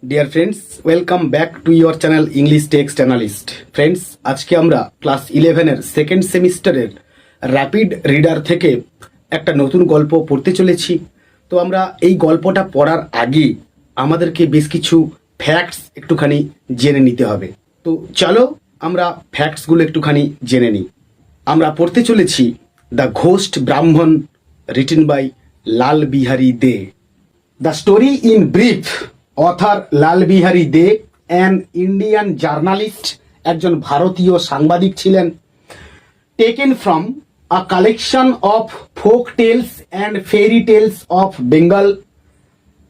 Dear friends, welcome back to your channel English text analyst. Friends, আজকে আমরা class 11-এর second সেমিস্টারের rapid reader থেকে একটা নতুন গল্প পড়তে চলেছি। তো আমরা এই গল্পটা পড়ার আগে আমাদেরকে বেশ কিছু ফ্যাক্টস একটুখানি জেনে নিতে হবে। তো চলো আমরা ফ্যাক্টসগুলো একটুখানি জেনে নিই। আমরা পড়তে চলেছি the ghost Brahman, written by Lal Behari Dey. The story in brief, author Lal Behari Dey, an Indian journalist, একজন ভারতীয় সাংবাদিক ছিলেন, taken from a collection of folk tales and fairy tales of Bengal,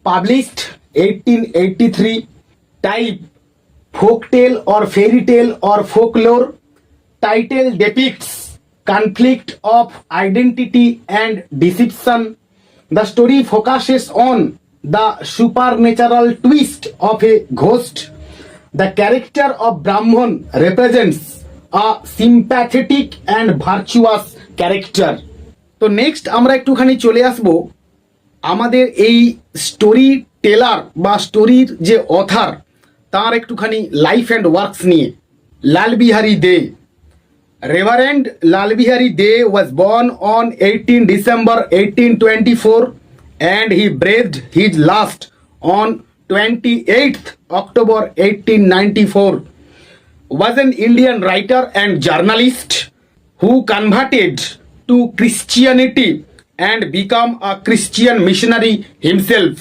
published 1883, type folk tale or fairy tale or folklore, title depicts conflict of identity and deception. The story focuses on the supernatural twist of a ghost. The character of Brahman represents a sympathetic and virtuous character. তো next আমরা একটুখানি চলে আসব আমাদের এই story teller বা স্টোরির যে অথার তার একটুখানি লাইফ অ্যান্ড ওয়ার্কস নিয়ে। লাল বিহারী দে, Reverend Lal Bihari De was born on 18 December 1824 and he breathed his last on 28th October 1894. Was an Indian writer and journalist who converted to Christianity and became a Christian missionary himself.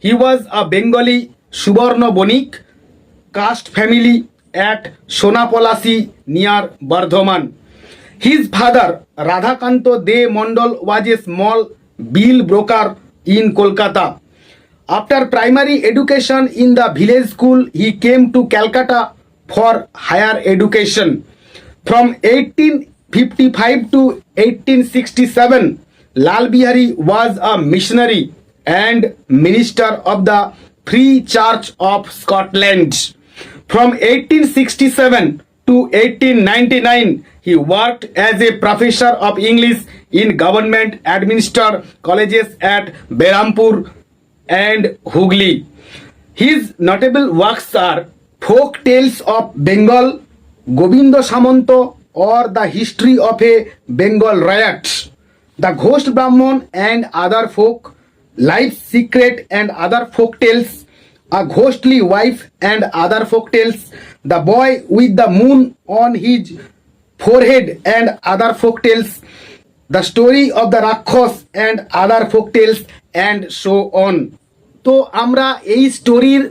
He was a Bengali Subarna Bonik caste family at Sonapolasi near Bardhaman. His father, Radhakanto De Mondal, was a small bill broker in Kolkata. After primary education in the village school, he came to Calcutta for higher education. From 1855 to 1867, Lal Bihari was a missionary and minister of the Free Church of Scotland. From 1867 to 1899, he worked as a professor of English in government administered colleges at Berhampur and Hooghly. His notable works are Folk Tales of Bengal, Gobindo Samanto, or The History of a Bengal Riot, The Ghost Brahman and Other Folk, Life's Secret and Other Folk Tales, A Ghostly Wife and Other Folk Tales, The Boy with the Moon on His Forehead and Other Folk Tales, The Story of the Rakshas and Other Folk Tales, and so on. তো আমরা এই স্টোরির